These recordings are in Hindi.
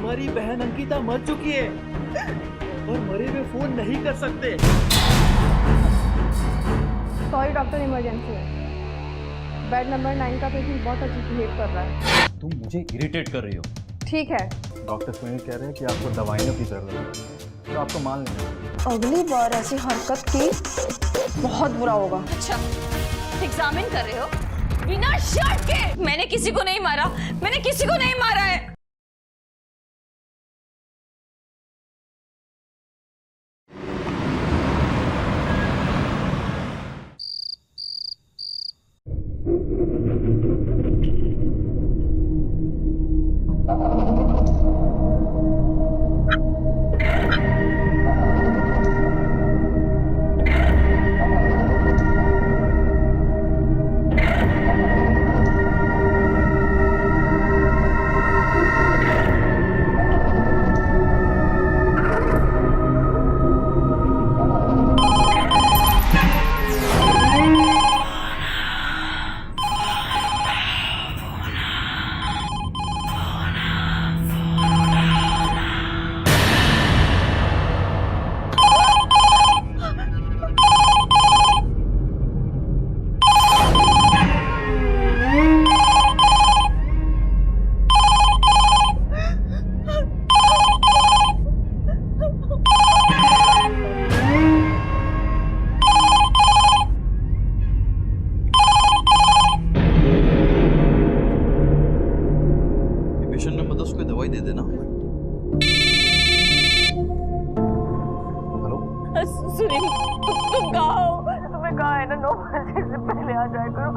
तुम्हारी बहन अंकिता मर चुकी है और मरे हुए फोन नहीं कर सकते। सॉरी डॉक्टर, इमरजेंसी है। बेड नंबर 9 का पेशेंट बहुत अजीब बिहेव कर रहा है। तुम मुझे इरिटेट कर रही हो। ठीक है, डॉक्टर सुनील कह रहे हैं कि आपको दवाइयों की जरूरत है, तो आपको मान लेना। अगली बार ऐसी हरकत की बहुत बुरा होगा। अच्छा, एग्जामिन कर रहे हो बिना शर्ट के? मैंने किसी को नहीं मारा, मैंने किसी को नहीं मारा है। पेशेंट ने मतलब उसको दवाई दे देना। हेलो, सुनील, तुम कहाँ हो? तुम्हें कहा है ना 9 बजे से पहले आ जाया करो।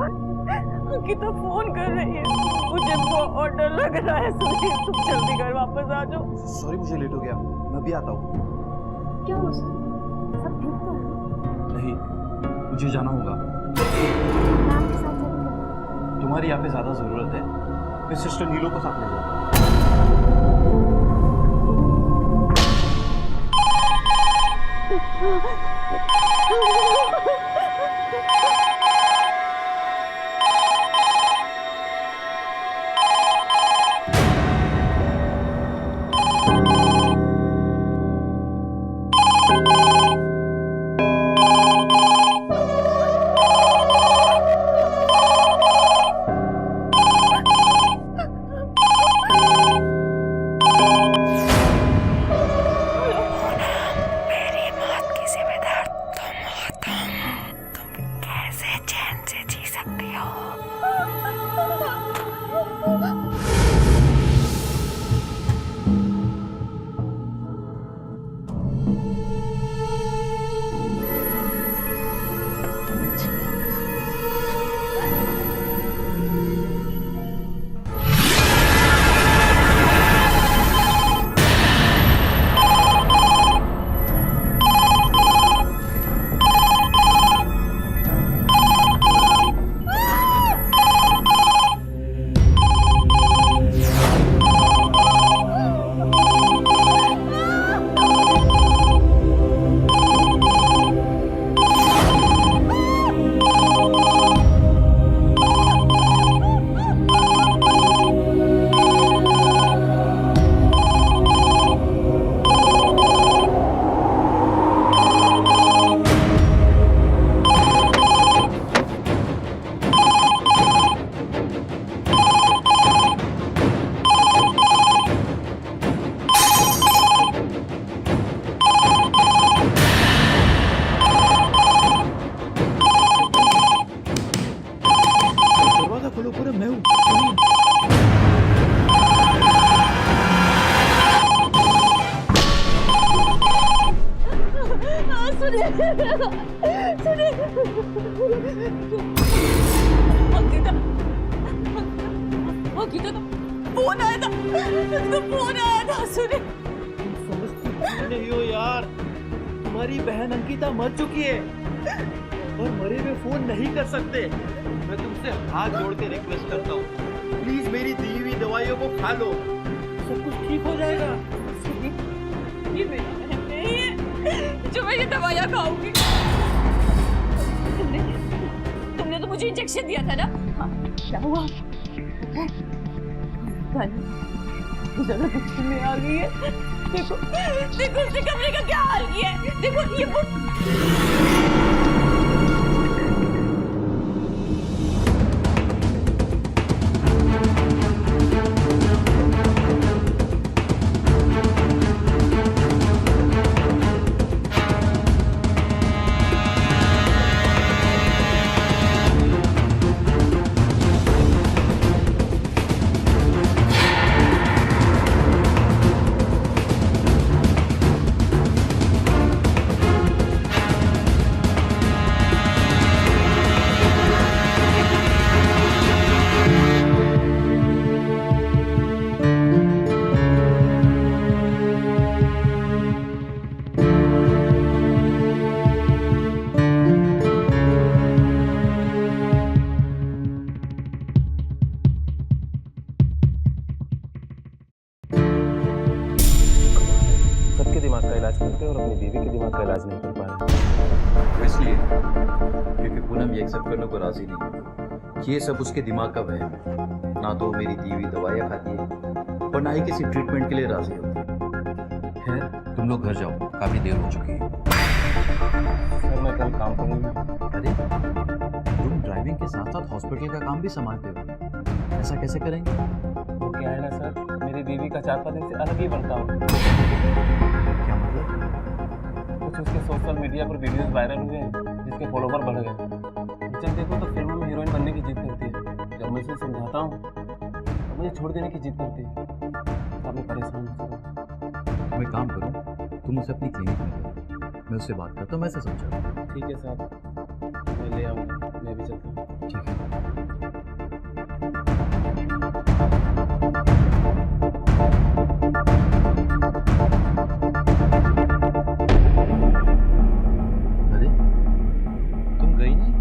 अंकिता फोन कर रही है, मुझे बहुत डर लग रहा है। सुनील, तुम जल्दी घर वापस आ जाओ। सॉरी मुझे लेट हो गया, मैं भी आता हूँ। क्या हो सब ठीक तो है? नहीं, मुझे जाना होगा। मैम के साथ चलेंगे। तुम्हारी यहाँ पे ज्यादा जरूरत है, मैं सिस्टर नीलो को साथ ले जाऊँ। खोलो पूरे, मैं हूँ। अंकिता का फोन आया था, फोन आया था। सुनील, तुम समझती नहीं हो यार, तुम्हारी बहन अंकिता मर चुकी है और मरे हुए फोन नहीं कर सकते। मैं तुमसे हाथ जोड़ के रिक्वेस्ट करता हूँ, प्लीज मेरी दी हुई दवाइयों को खा लो, सब कुछ ठीक हो जाएगा। ये मेरी बहन नहीं है जो मैं ये दवाइयाँ खाऊंगी। तुमने तो मुझे इंजेक्शन दिया था ना? हाँ, क्या हुआ? कितनी ज्यादा गुस्से में आ गई है। देखो देखो उसने कमरे का क्या हाल किया है। देखो ये सबके दिमाग का इलाज करते हैं और अपनी बीवी के दिमाग का इलाज नहीं कर पा रहे। इसलिए क्योंकि पूनम ये एक्सेप्ट करने को राजी नहीं है। ये सब उसके दिमाग का वहम है। ना तो मेरी दी हुई दवाइयाँ खाती है और ना ही किसी ट्रीटमेंट के लिए राजी होती है। खैर तुम लोग घर जाओ, काफी देर हो चुकी है। सर मैं कल काम करूँगा। अरे तुम ड्राइविंग के साथ साथ हॉस्पिटल का काम भी संभालते हो, ऐसा कैसे करेंगे? वो क्या है ना सर, मेरी बीवी का 4-5 दिन से अलग ही बनता हूँ। क्या मतलब? कुछ उसके सोशल मीडिया पर वीडियोस वायरल हुए हैं जिसके फॉलोवर बढ़ गए। जब देखो तो फिल्मों में हीरोइन बनने की जिद करती है। जब मैं उसे समझाता हूँ तो मुझे छोड़ देने की जिद करती है। अब मैं परेशान हो चुका हूँ। तुम एक काम करो, तुम उसे अपनी क्लिनिक में ले, मैं उससे बात करता हूँ, मैं ऐसे समझा। ठीक है साहब, मैं ले आऊँगा, मैं भी चलता हूँ। ठीक है। अरे तुम गई नहीं?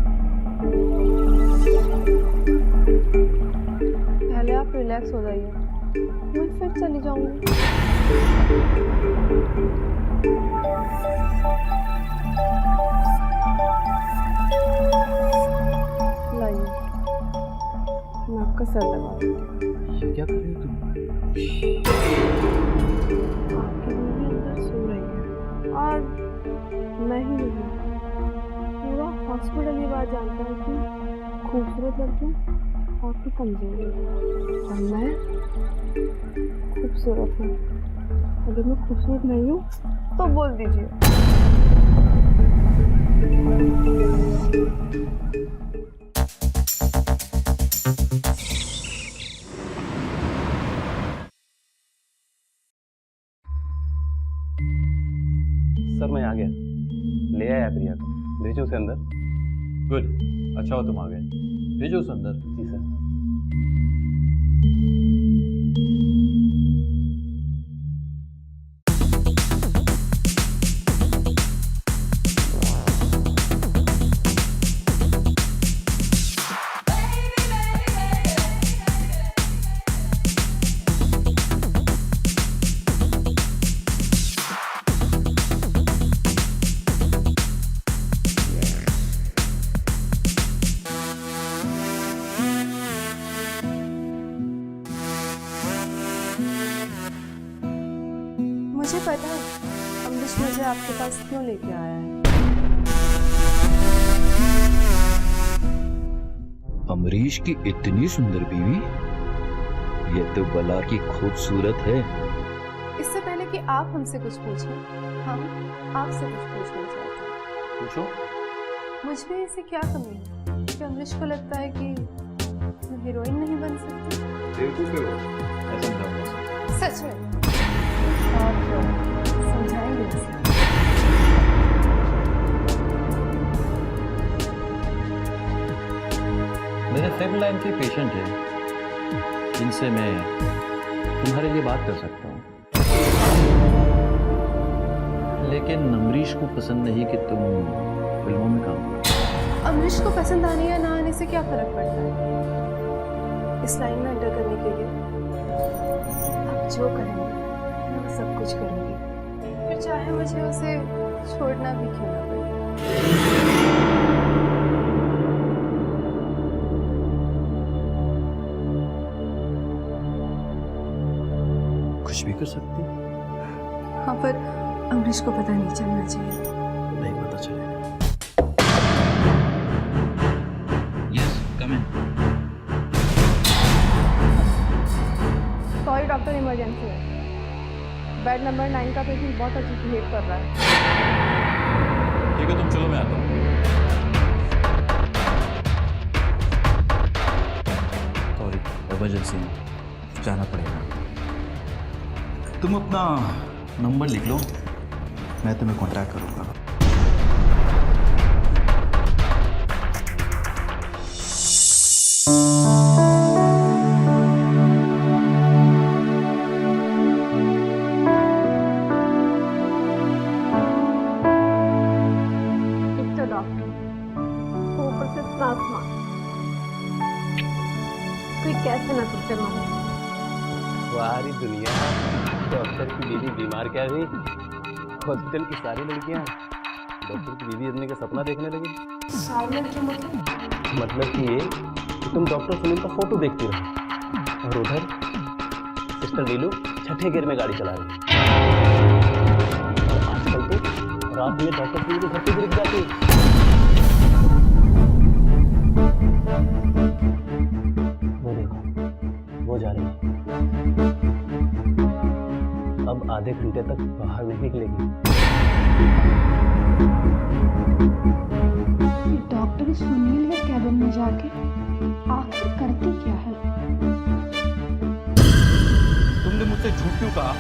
पहले आप रिलैक्स हो जाइए, मैं फिर चली जाऊंगी। लाइए, मैं आपका सर लगा दूंगी। ये क्या कर रही हो तुम? आपकी बीवी अंदर सो रही है और मैं ही नहीं, पूरा हॉस्पिटल ये बात जानता है कि खूबसूरत लड़की आपकी कमजोर है और मैं खूबसूरत हूँ। अगर मैं खूबसूरत नहीं हूँ तो बोल दीजिए। सर मैं आ गया, ले आया प्रिया को, भेजो उसे अंदर। गुड, अच्छा हो तुम आ गए, भेजो उसे अंदर। जी सर। मुझे पता है अमरीश मुझे आपके पास क्यों लेके आया है। अमरीश की इतनी सुंदर बीवी, ये तो बला की खूबसूरत है। इससे पहले कि आप हमसे कुछ पूछें, हम आपसे कुछ पूछना चाहते हैं। पूछो। मुझ में ऐसी क्या कमी है कि अमरीश को लगता है कि मैं हीरोइन नहीं बन सकती? ऐसा समझाऊंगा। सच में? आप समझाएंगे उसे? मेरे फेब लाइन के पेशेंट हैं जिनसे मैं तुम्हारे लिए बात कर सकता हूँ, लेकिन अमरीश को पसंद नहीं कि तुम फिल्मों में काम करो। अमरीश को पसंद आने या ना आने से क्या फर्क पड़ता है? इस लाइन में एंटर करने के लिए आप जो कहेंगे मैं सब कुछ करूँगी, फिर चाहे मुझे उसे छोड़ना भी क्यों ना पड़े। कर सकती? हाँ, पर अमरीश को पता नहीं चलना चाहिए। नहीं पता चलेगा। यस, कम इन। सॉरी डॉक्टर, इमरजेंसी है। बेड नंबर 9 का पेशेंट बहुत अजीब बिहेव कर रहा है। ठीक है, तुम चलो, मैं आता हूँ। सॉरी, इमरजेंसी जाना पड़ेगा। तुम अपना नंबर लिख लो, मैं तुम्हें कांटेक्ट करूँगा। ऊपर से प्लाज्मा, कोई कैसे ना तुझसे मांगे। वारी दुनिया, डॉक्टर की बीवी बीमार क्या हुई? हॉस्पिटल की सारी लड़कियां डॉक्टर की बीवी बनने का सपना देखने लगी। मतलब कि ये कि तुम डॉक्टर सुनील का फोटो देखती रहो और उधर सिस्टर लीलू छठे गियर में गाड़ी चला रही है। और आजकल तो रात में डॉक्टर सुनील के घर पे गिर जाती है। वो देखो, वो जा रही है। अब आधे घंटे तक बाहर नहीं निकलेगी। डॉक्टर सुनील है कैबिन में जाके, आखिर करते क्या है? तुमने मुझसे झूठ क्यों कहा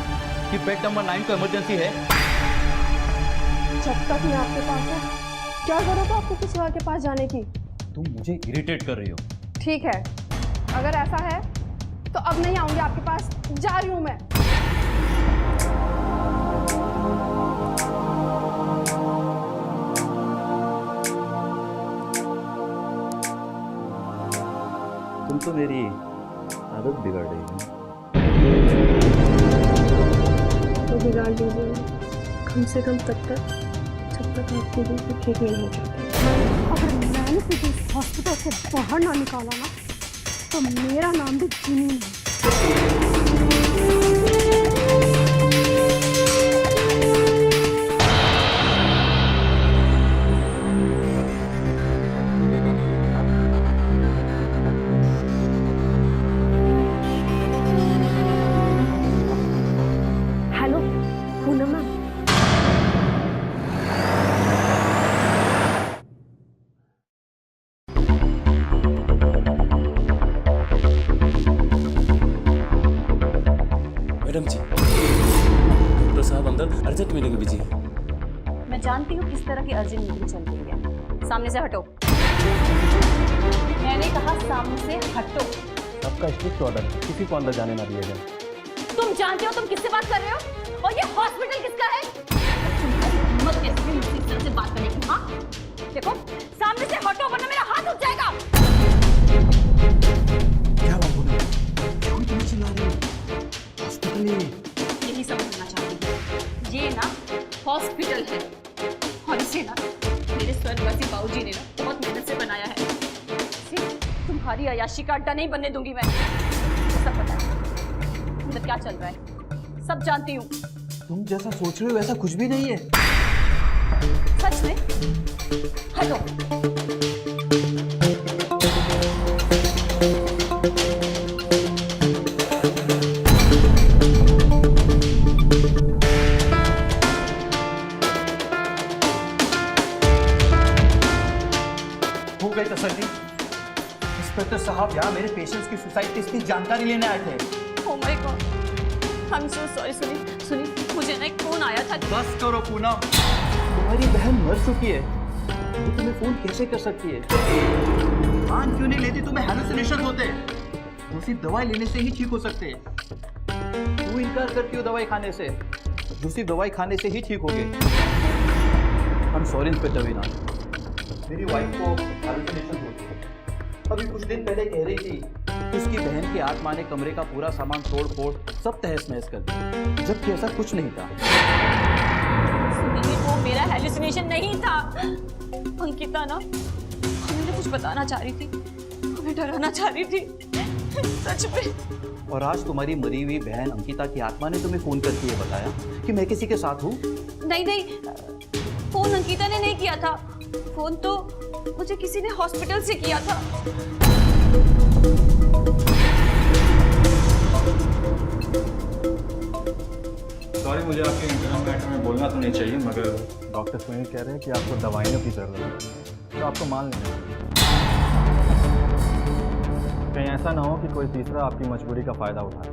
कि बेड नंबर 9 को इमरजेंसी है? जब तक मैं आपके पास है, क्या जरूरत है आपको किसी और के पास जाने की? तुम मुझे इरिटेट कर रही हो। ठीक है, अगर ऐसा है तो अब नहीं आऊंगी आपके पास, जा रही हूं मैं। तुम तो मेरी आदत बिगाड़ रही हो। तो बिगाड़ लीजिए, कम से कम तब तक जब तक आपकी बीवी ठीक नहीं हो जाती। अगर मैंने तुझे इस हॉस्पिटल से बाहर ना निकाला ना, तो मेरा नाम भी जिनी नहीं। हेलो पूनम मैम, मैडम जी, डॉक्टर साहब अंदर अर्जेंट मीटिंग बिजी है। मैं जानती हूँ किस तरह की अर्जेंट मीटिंग चल रही है। सामने से हटो। मैंने कहा सामने से हटो। आपका स्ट्रिक्ट ऑर्डर, किसी को अंदर जाने ना दिया जाए। तुम जानते हो तुम किससे बात कर रहे हो? और ये हॉस्पिटल किसका है? तुम्हारी हिम्मत कैसे हुई मुझसे इस तरह से बात करने की? हाँ, देखो सामने से हटो वरना मेरा हाथ उठ जाएगा। क्या बात हो रही है? क्यों इतनी चिल्ला रही हो? हॉस्पिटल है। यही समझना चाहती हूँ, ये ना हॉस्पिटल है और इसे ना मेरे स्वर्गवासी बाबूजी ने ना बहुत मेहनत से बनाया है। इसे तुम्हारी अय्याशी का अड्डा नहीं बनने दूंगी मैं। सब पता है अंदर क्या चल रहा है, सब जानती हूँ। तुम जैसा सोच रहे हो वैसा कुछ भी नहीं है। सच में? हटो। हो गई तसल्ली। इंस्पेक्टर साहब यहाँ मेरे पेशेंट्स की सुसाइड टेस्ट की जानकारी लेने आए थे। Oh my God, I'm so sorry सुनी, मुझे ना एक फोन आया था। बस करो पूनम, तुम्हारी बहन मर चुकी है तो तुम्हें फोन कैसे कर सकती है? मान क्यों नहीं लेती? तुम्हें हेलुसिनेशन होते हैं, वो सिर्फ दवाई लेने से ही ठीक हो सकते हैं। तू इनकार करती हो दवाई खाने से, जो सिर्फ दवाई खाने से ही ठीक हो गए। I'm sorry इंस्पेक्टर वीना, मेरी वाइफ को हेलुसिनेशन होती है। अभी कुछ दिन पहले कह रही थी कि उसकी बहन की आत्मा ने कमरे का पूरा सामान तोड़ फोड़ सब तहस नहस कर दिया, जबकि ऐसा कुछ नहीं था। सुनी, वो मेरा हेलुसिनेशन नहीं था। अंकिता ना हमें कुछ बताना चाह रही थी, हमें डराना चाह रही थी। सच में और आज तुम्हारी मरी हुई बहन अंकिता की आत्मा ने तुम्हें फोन करके ये बताया कि मैं किसी के साथ हूँ। नहीं नहीं, फोन अंकिता ने नहीं किया था। फोन तो मुझे किसी ने हॉस्पिटल से किया था। सॉरी, मुझे आपके इंटरनल मैटर में बोलना तो नहीं चाहिए, मगर डॉक्टर सुनील कह रहे हैं कि आपको दवाइयों की ज़रूरत है, तो आपको मान लेना चाहिए। कहीं ऐसा ना हो कि कोई तीसरा आपकी मजबूरी का फ़ायदा उठाए।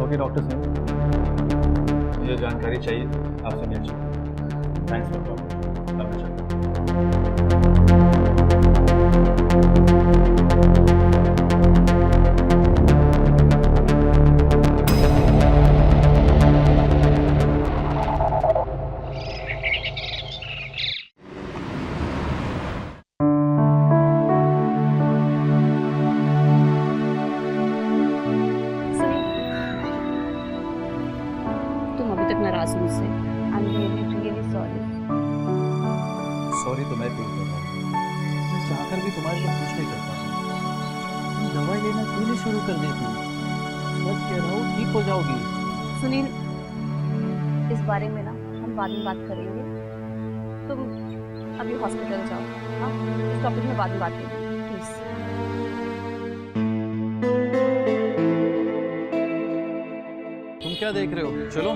ओके डॉक्टर सुनील, मुझे जानकारी चाहिए, आपसे मिल चुकी। Thanks for talking. तुम अभी तक नाराज हो मुझसे। I am really sorry. Sorry तो मैं फील कर रहा हूँ, मैं चाहकर भी तुम्हारे लिए कुछ नहीं कर पा रहा। दवाई लेना क्यों नहीं शुरू कर देती? सच कह रहा हूँ, ठीक हो जाओगी। सुनील, इस बारे में ना हम बाद में बात करेंगे। तुम अभी हॉस्पिटल जाओ। हाँ, इस टॉपिक में बाद में बात करेंगे, प्लीज। तुम क्या देख रहे हो? चलो।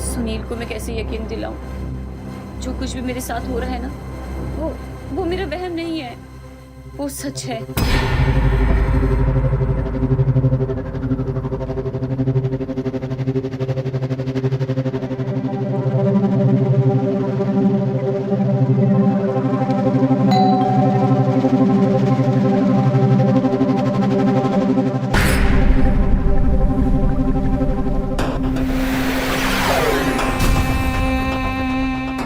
सुनील को मैं कैसे यकीन दिलाऊं? जो कुछ भी मेरे साथ हो रहा है ना, वो मेरा वहम नहीं है, वो सच है।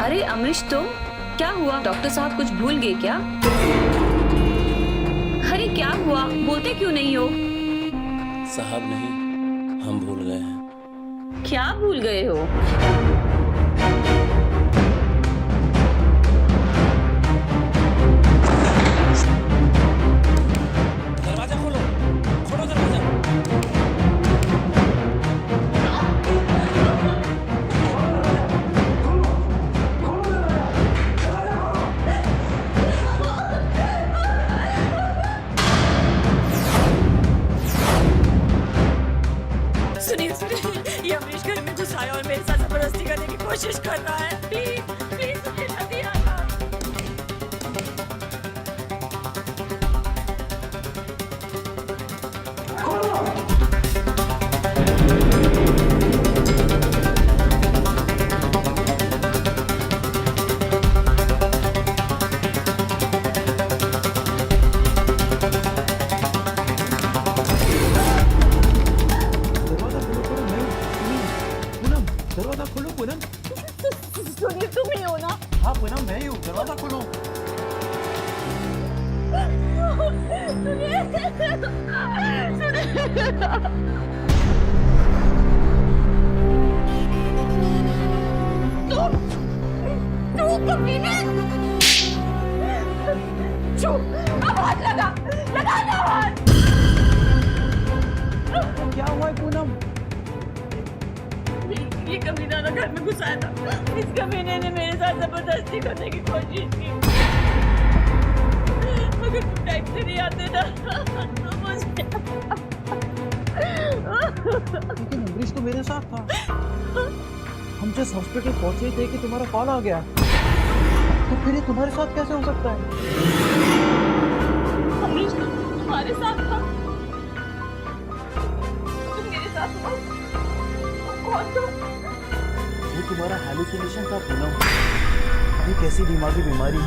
अरे अमरीश, तुम क्या हुआ? डॉक्टर साहब कुछ भूल गए क्या? अरे क्या हुआ, बोलते क्यों नहीं हो? साहब नहीं, हम भूल गए हैं। क्या भूल गए हो? दरवाजा खोलो, खोलो दरवाजा। सुनिए सुनिए, ये अमरीश घर में घुस आया और मेरे साथ जबरदस्ती करने की कोशिश कर रहा है। प्लीज प्लीज मुझे जल्दी आना। दरवाजा खोलो पूनम। सुनिए, तुम ही हो ना? हाँ पूनम, मैं ही हूँ, दरवाजा खोलो। तू कमीने! चुप! अब हाथ लगा ना हाथ! क्या हुआ है पूनम? ये कमीना ना घर में घुसाया था। इस कमीने ने मेरे साथ जबरदस्ती करने की कोशिश की। मगर टाइम से नहीं आते ना तो मुझे लेकिन अमरीश तो मेरे साथ था। हम जिस हॉस्पिटल पहुंचे थे कि तुम्हारा कॉल आ गया, तो फिर ये तुम्हारे साथ कैसे हो सकता है? अमरीश तुम्हारे साथ था? तुम मेरे साथ हो? कौन था? वो तुम्हारा हैलुसिनेशन था पूनम। एक ऐसी दिमागी बीमारी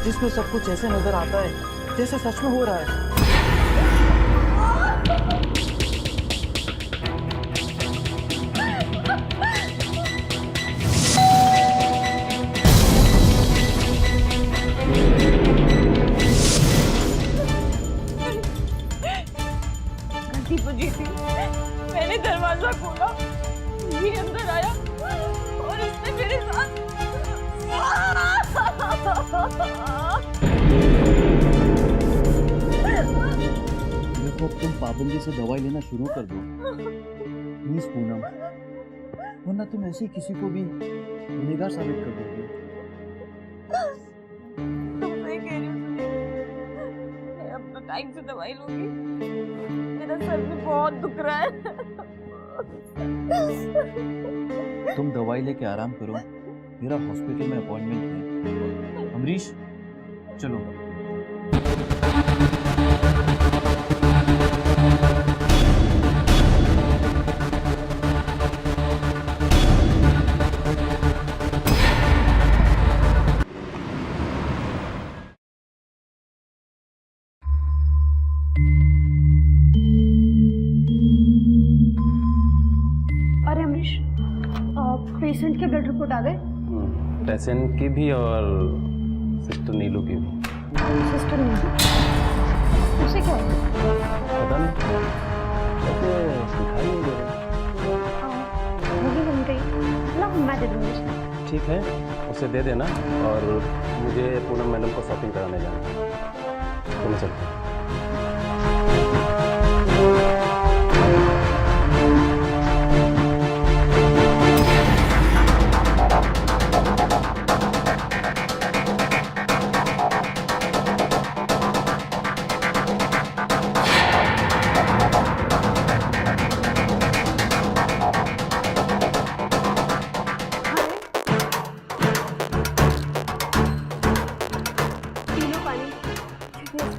जिसमें सब कुछ ऐसे नजर आता है जैसे सच में हो रहा है। गलती मुझी थी। मैंने दरवाजा खोला, ये अंदर आया और इसने मेरे साथ देखो, तुम पाबंदी से दवाई लेना शुरू कर दो प्लीज पूनम, वरना तुम ऐसे किसी को भी गुनहगार साबित कर दोगे। तुम सही कह रही हो। मैं अब तो टाइम से दवाई लूंगी। मेरा सर भी बहुत दुख रहा है। तुम दवाई लेके आराम करो, मेरा हॉस्पिटल में अपॉइंटमेंट है। अमरीश चलो। अरे अमरीश, पेशेंट के ब्लड रिपोर्ट आ गए? पेशेंट की भी और सिस्टर नीलू की भी। सिस्टर नीलू, उसे क्या है? पता नहीं, वैसे दिखाई नहीं दे रहा। होगी बन गई ना, मैं दे दूँगी। ठीक है, उसे दे देना। और मुझे पूनम मैडम को शॉपिंग कराने जाना है, तो मैं चलता हूँ।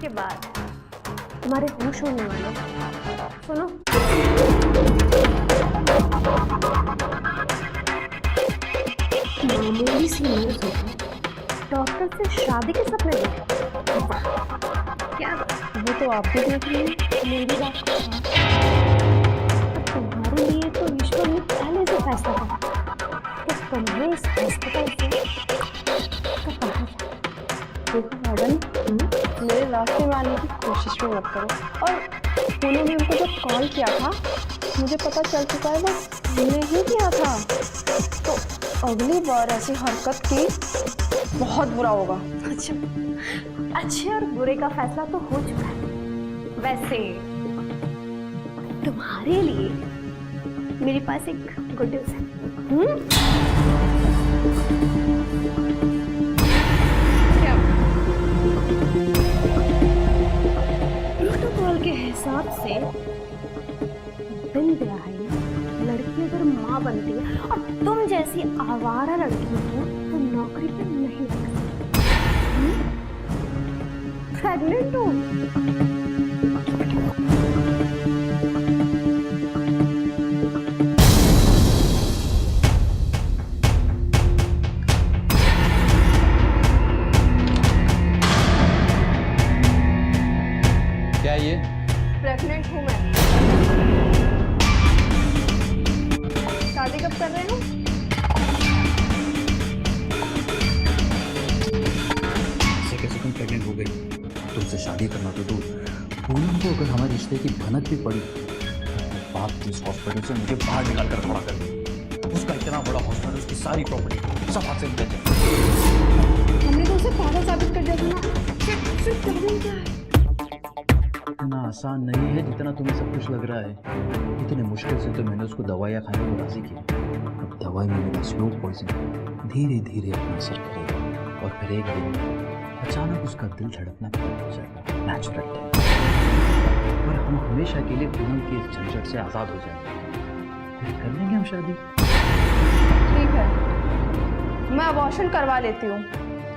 के बाद तुम्हारे होश होने वाले। सुनो, मामूली सी न्यूज़ होगी, डॉक्टर से शादी के सपने देखे। क्या वो तो आप भी देख रही हैं मेरी बात को। तुम्हारे लिए तो ईश्वर ने पहले से फैसला करा कि तुम्हें इस हॉस्पिटल से देखो मैडम, मेरे रास्ते में आने की कोशिश भी मत करो। और पूनम मैम को जब कॉल किया था, मुझे पता चल चुका है वो हमने ही किया था। तो अगली बार ऐसी हरकत की बहुत बुरा होगा। अच्छा, अच्छे और बुरे का फैसला तो हो चुका है। वैसे तुम्हारे लिए मेरे पास एक गुड न्यूज़ है। प्रोटोकॉल के हिसाब से बिन ब्याही लड़की अगर माँ बनती है और तुम जैसी आवारा लड़की हो तो नौकरी पे नहीं रख सकती। प्रेग्नेंट हो? क्या ये? प्रेग्नेंट हूँ मैं। शादी कब कर रहे हो? ऐसे कैसे तुम प्रेग्नेंट हो गई? तुमसे शादी करना तो दूर, पूनम को अगर हमारे रिश्ते की भनक भी पड़ी तो बाप इस हॉस्पिटल से मुझे बाहर निकाल कर खड़ा कर दी। उसका इतना बड़ा हॉस्पिटल, उसकी सारी प्रॉपर्टी सब हाथ से निकल जाए। हमने तो उसे पागल साबित कर दिया था ना। सिर्फ प्रॉब्लम क्या है? इतना आसान नहीं है जितना तुम्हें सब कुछ लग रहा है। इतने मुश्किल से तो मैंने उसको दवाइयाँ खाने को राजी किया। अब दवाई में मेरा स्लो पॉइजन धीरे धीरे अपना असर करेगा और फिर एक दिन अचानक उसका दिल धड़कना बंद हो जाएगा, नेचुरल है। और हम हमेशा के लिए पूनम के इस झंझट से आज़ाद हो जाएंगे। फिर कर लेंगे हम शादी। ठीक है, मैं अबॉर्शन करवा लेती हूँ,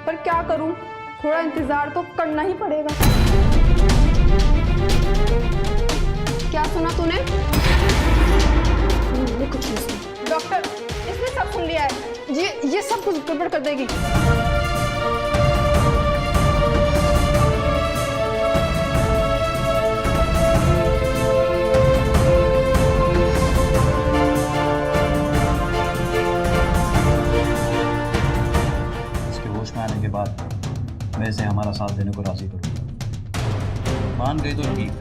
पर क्या करूँ, थोड़ा इंतजार तो करना ही पड़ेगा। क्या सुना तूने? मैंने कुछ नहीं सुना। डॉक्टर, इसने सब सुन लिया है। ये सब कुछ गड़बड़ कर देगी। इसके होश में आने के बाद मैं इसे हमारा साथ देने को राजी करूँगा। मान गई तो ठीक,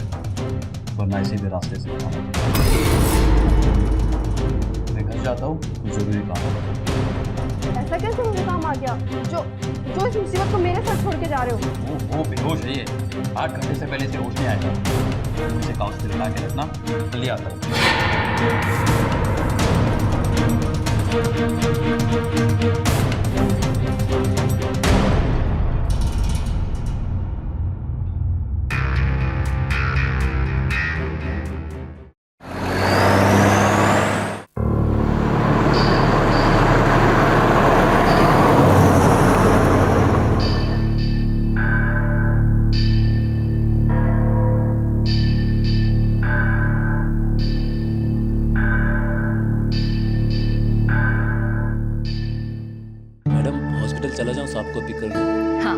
वरना इसी भी रास्ते से मैं घर जाता हूँ, कुछ जरूरी काम है। ऐसा कैसे मुझे काम आ गया जो इस मुसीबत को मेरे साथ छोड़ के जा रहे हो? वो बेहोश है ये। 8 घंटे से पहले इसे होश नहीं आएगा। इसे काउच पे लगा के रखना, जल्दी आता हूँ। मैडम हॉस्पिटल चला जाऊं, साहब को पिक कर दूं? हाँ,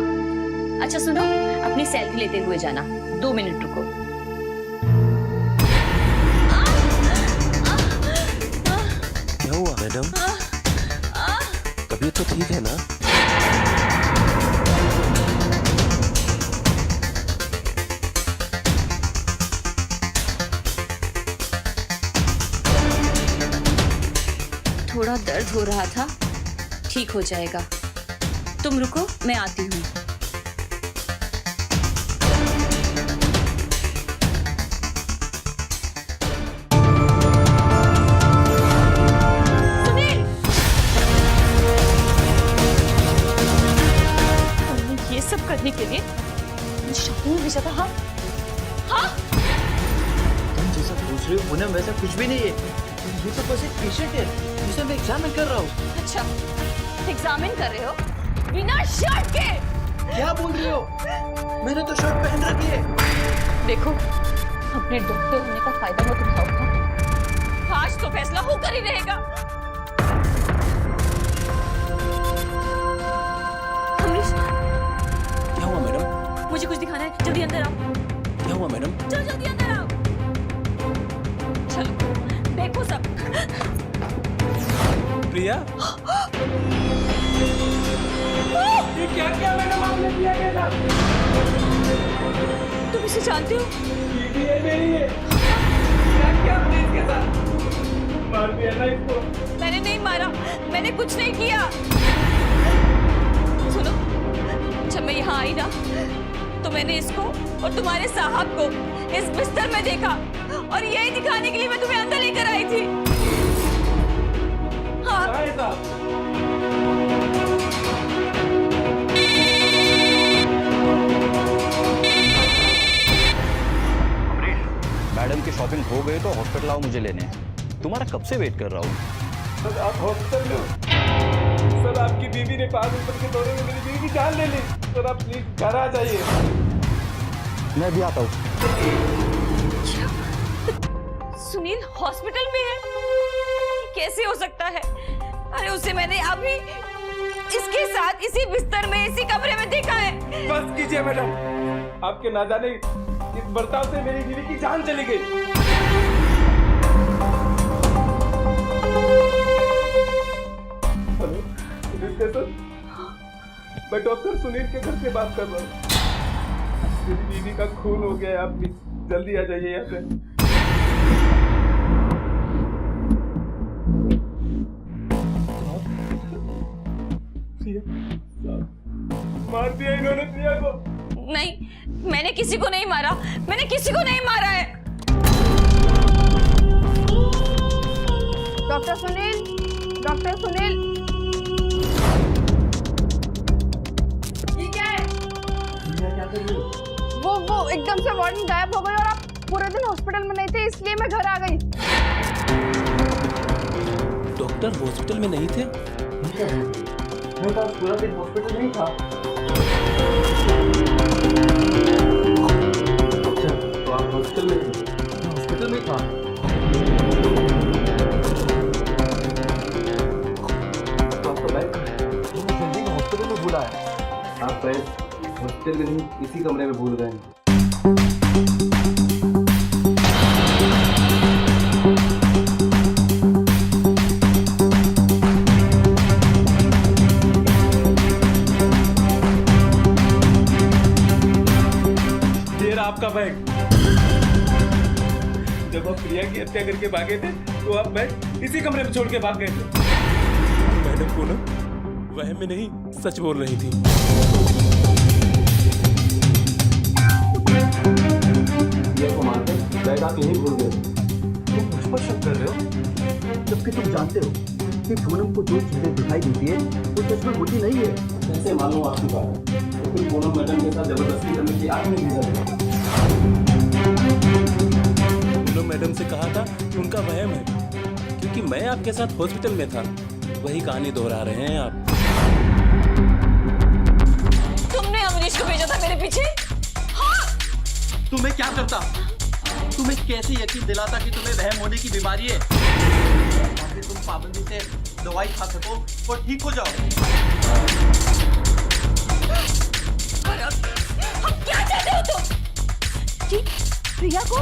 अच्छा सुनो, अपनी सेल्फी लेते हुए जाना। 2 मिनट रुको। क्या हुआ मैडम? तबीयत तो ठीक है ना? थोड़ा दर्द हो रहा था, ठीक हो जाएगा। तुम रुको, मैं आती हूँ। सुनील! तुमने ये सब करने के लिए मुझे शॉपिंग में भेजा था? हाँ हाँ, तुम जैसा पूछ रही हो पूनम, वैसा कुछ भी नहीं है। ये तो बस एक पेशेंट है जिसे मैं एग्जामिन कर रहा हूँ। अच्छा, एग्जामिन कर रहे हो बिना शर्ट के? क्या बोल रही हो? मैंने तो शर्ट पहन रखी है। देखो, अपने डॉक्टर होने का फायदा मत उठाओ। आज तो फैसला होकर ही रहेगा। अमरीश, क्या हुआ मैडम? मुझे कुछ दिखाना है, जल्दी अंदर आओ। क्या हुआ मैडम? चलो जल्दी अंदर आओ। चलो, देखो सब। प्रिया, ये क्या क्या मैडम आपने किया के साथ? तुम इसे जानते हो? बीवी है मेरी है। क्या क्या आपने इसके साथ? मार दिया ना इसको। मैंने नहीं मारा, मैंने कुछ नहीं किया। सुनो, जब मैं यहाँ आई ना, तो मैंने इसको और तुम्हारे साहब को इस बिस्तर में देखा, और यही दिखाने के लिए मैं तुम्हें अंदर लेकर आई थी। हाँ, मैडम की शॉपिंग हो गई तो हॉस्पिटल आओ, मुझे लेने हैं। तुम्हारा कब से वेट कर रहा हूँ। सर आप हॉस्पिटल में हो? सर आपकी बीवी ने 5 ऊपर के दौरे में मेरी बीवी की जान ले ली। सर आप प्लीज घर आ जाइए। मैं भी आता हूँ। सुनील हॉस्पिटल में है? कैसे हो सकता है? अरे उसे मैंने अभी इसके साथ इसी बिस्तर में, इसी कमरे में देखा है। बस कीजिए मैडम, आपके ना जाने इस बर्ताव से मेरी बीवी की जान चली गई। Hello, police station? मैं डॉक्टर सुनील के घर से बात कर रहा हूँ। मेरी बीवी का खून हो गया है, आप प्लीज जल्दी आ जाइए यहाँ पे। मार दिया इन्होंने प्रिया को। नहीं, मैंने किसी को नहीं मारा, मैंने किसी को नहीं मारा है। डॉक्टर सुनील, डॉक्टर सुनील, ये क्या है? वो एकदम से वार्डन गायब हो गई और आप पूरे दिन हॉस्पिटल में नहीं थे, इसलिए मैं घर आ गई। डॉक्टर हॉस्पिटल में नहीं थे? मैं तो पूरा दिन हॉस्पिटल नहीं था। अच्छा, तो आप हॉस्पिटल में थे? हॉस्पिटल में था। तो आपका बैग कहाँ है? मैंने जल्दी में हॉस्पिटल में भूला है। आप बैग हॉस्पिटल में नहीं, इसी कमरे में भूल गए हैं। आपका बैग जब आप प्रिया की हत्या करके भागे थे तो आप बैग इसी कमरे में छोड़ के भाग गए थे। मैडम पूनम वह में नहीं सच बोल रही थी। ये को मारकर बैग आप यहीं भूल गए। तुम मुझ पर शक कर रहे हो, जबकि तुम जानते हो कि पूनम को जो चीजें दिखाई देती है वो सच में होती नहीं है। कैसे मालूम आपकी बात? तो फिर पूनम मैडम के साथ जबरदस्ती करने की आपने भेजा था। पूनम मैडम से कहा था कि उनका वहम है, क्योंकि मैं आपके साथ हॉस्पिटल में था। वही कहानी दोहरा रहे हैं आप। तुमने अमरीश को भेजा था मेरे पीछे? हाँ। तुम्हें क्या करता? तुम्हें कैसे यकीन दिलाता कि तुम्हें वहम होने की बीमारी है, ताकि तुम पाबंदी से दवाई खा सको और ठीक हो जाओ। हम क्या चाहते हो तुम? कि प्रिया को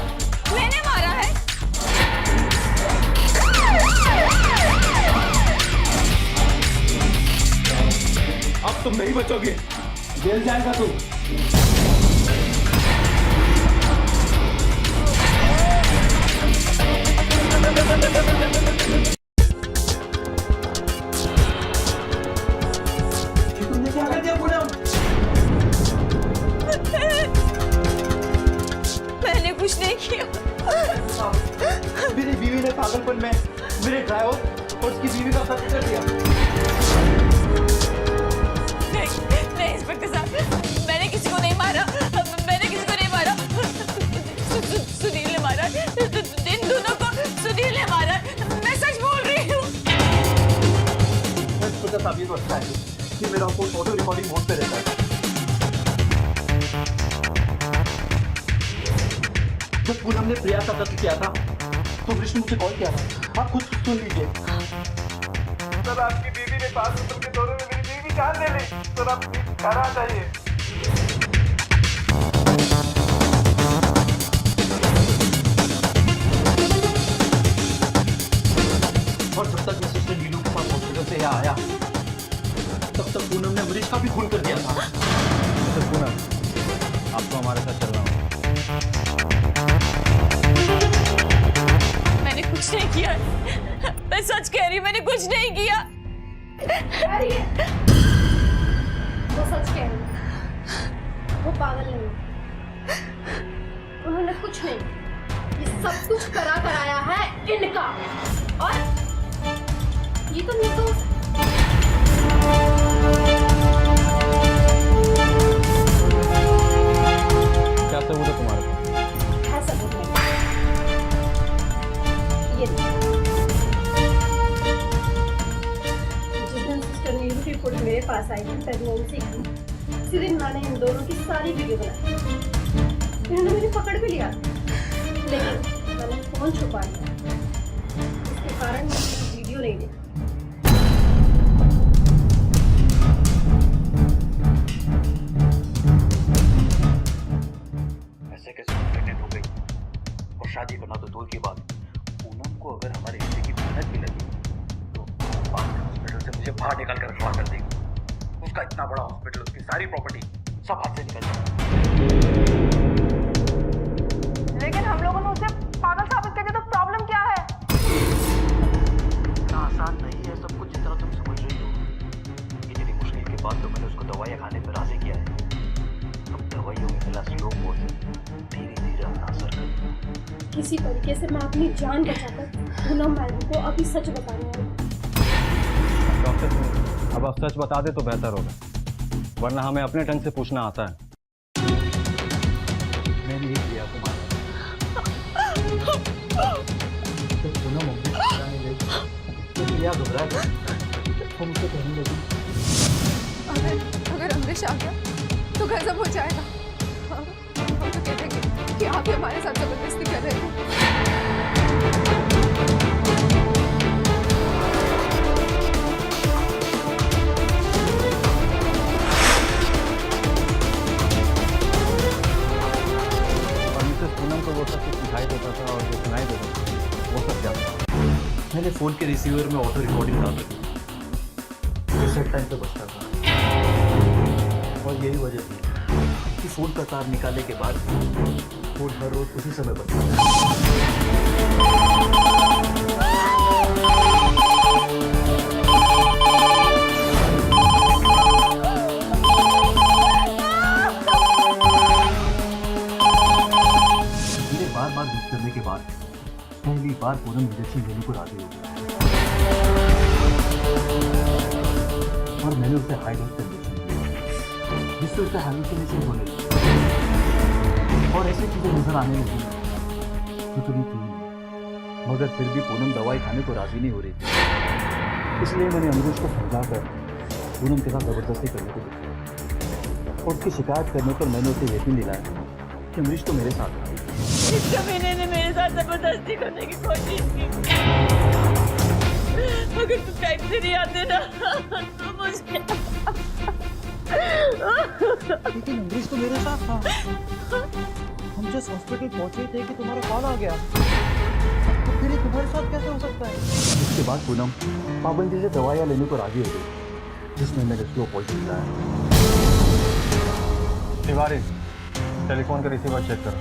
मैंने मारा है? अब तुम नहीं बचोगे, जेल जाएगा तू। तुमने क्या कर दिया पूनम? मैंने कुछ नहीं किया। मेरी बीवी ने पागलपन में मेरे ड्राइवर और उसकी बीवी का कत्ल कर दिया। नहीं इंस्पेक्टर साहब, मैंने किसी को नहीं मारा। मैंने किसी को नहीं मारा। सुनील ने मारा। इन दोनों को सुनील ने मारा। मैं सच बोल रही हूँ। इंस्पेक्टर साहब, ये तो अच्छा है कि मेरा फोन ऑडियो रिकॉर्डिंग मोड पे रहता है। जब पूनम ने प्रिया का कत्ल किया था तो विष्णु मुझे कॉल किया था। आप खुद सुन लीजिए। सर आपकी बीवी ने 5 लीटर के दौरे में मेरी बीवी जान ले ली। सर आप घर आ जाइए। और जब तक मैं सिस्टर नीलू के पास हॉस्पिटल से यहाँ आया तब तक पूनम ने अमरीश का भी खून कर दिया था। तो पूनम, आपको हमारे साथ चलना होगा। मैंने कुछ नहीं किया। मैं सच कह रही हूँ, मैंने कुछ नहीं किया। वो सच कह रही है, वो पागल नहीं है। उन्होंने कुछ नहीं, ये सब कुछ करा कराया है इनका। और ये तो निर्दोष है। क्या सबूत है तुम्हारे पास? है सबूत नहीं। ये जिस दिन सिस्टर नीलू की रिपोर्ट मेरे पास आई थी प्रेगनेंसी की, उसी दिन मैंने इन दोनों की सारी वीडियो बनाई। इन्होंने मुझे पकड़ भी लिया, लेकिन मैंने फोन छुपा लिया। इसके कारण मैंने वीडियो नहीं देखा। ऐसे कैसे प्रेग्नेंट हो गई और शादी करना तो दूर की बात। पूनम को अगर हमारे रिश्ते की मेहनत भी लगी तो बाद में हॉस्पिटल से मुझे बाहर निकाल कर रखवा कर देगी। उसका इतना बड़ा हॉस्पिटल, उसकी सारी प्रॉपर्टी सब हाथ से निकल जाएगी। लेकिन हम लोगों ने उसे पागल साबित कर दिया, तो प्रॉब्लम क्या है? इतना आसान नहीं है सब कुछ जितना तुम समझ रही हो। इतनी मुश्किल के बाद तो मैंने उसको दवाइयाँ खाने पर राजी किया है। अब दवाइयों में मिला स्लो पोर्शन धीरे धीरे अपना असर करेगा। किसी तरीके से मैं अपनी जान बचाकर पूनम मैडम को अभी सच बताने आई। डॉक्टर, अब आप सच बता दे तो बेहतर होगा, वरना हमें अपने ढंग से पूछना आता है। क्या घबरा गया? हम उसे कहने लगे अगर अमरीश आ गया तो गजब हो जाएगा। हम तो कहेंगे कि आप ही हमारे साथ जबरदस्ती कर रहे थे। और मिसेस पूनम को वो सब कुछ दिखाई देता था और जो सुनाई देता था वो सब क्या था? मैंने फ़ोन के रिसीवर में ऑटो रिकॉर्डिंग डाल रखी थी, सेट टाइम पे बजता था। और यही वजह थी कि फ़ोन का तार निकालने के बाद फ़ोन हर रोज़ उसी समय बजता था। मेरे बार बार जिद करने के बाद पहली बार पूनम इंजेक्शन लेने को राजी हो गई और मैंने उसे हाई डोज का इंजेक्शन दिया, जिससे उसे हैलुसिनेशन होने लगी और ऐसी चीजें नजर आने लगी जो कभी थी नहीं। मगर फिर भी पूनम दवाई खाने को राजी नहीं हो रही थी, इसलिए मैंने अमरीश को समझाकर पूनम के साथ जबरदस्ती करने को दिया और उसकी शिकायत करने पर मैंने उसे यकीन दिलाया कि अमरीश तो मेरे साथ था। इस कमीने ने मेरे साथ जबरदस्ती करने की कोशिश की। अगर तुम टाइम से नहीं आते ना तो मुझे लेकिन अमरीश तो मेरे साथ था। हम जिस हॉस्पिटल पहुंचे थे कि तुम्हारा कॉल आ गया, तो फिर ये तुम्हारे साथ कैसे हो सकता है? उसके बाद पूनम पाबंदी से दवाइयाँ लेने को राजी हो गई, जिसमें मैंने स्लो पॉइजन लाया। तिवारी, टेलीफोन का रिसीवर चेक करो।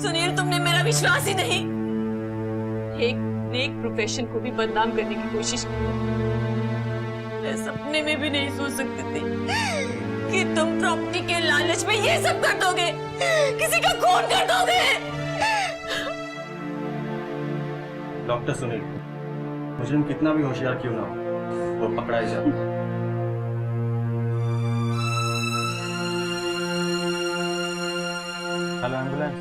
सुनील, तुमने मेरा विश्वास ही नहीं। एक नेक प्रोफेशन को भी बदनाम करने की कोशिश की। मैं सपने में भी नहीं सोच सकती थी कि तुम प्रॉपर्टी के लालच में ये सब कर दोगे, किसी का खून कर दोगे। डॉक्टर सुनील, मुजरिम कितना भी होशियार क्यों ना हो, वो पकड़ा ही जाता। Hello ambulance.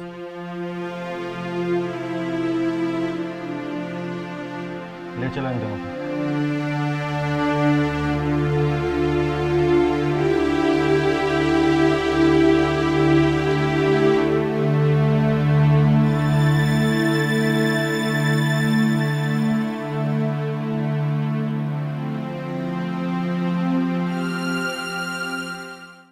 ले चलो इन दोनों को।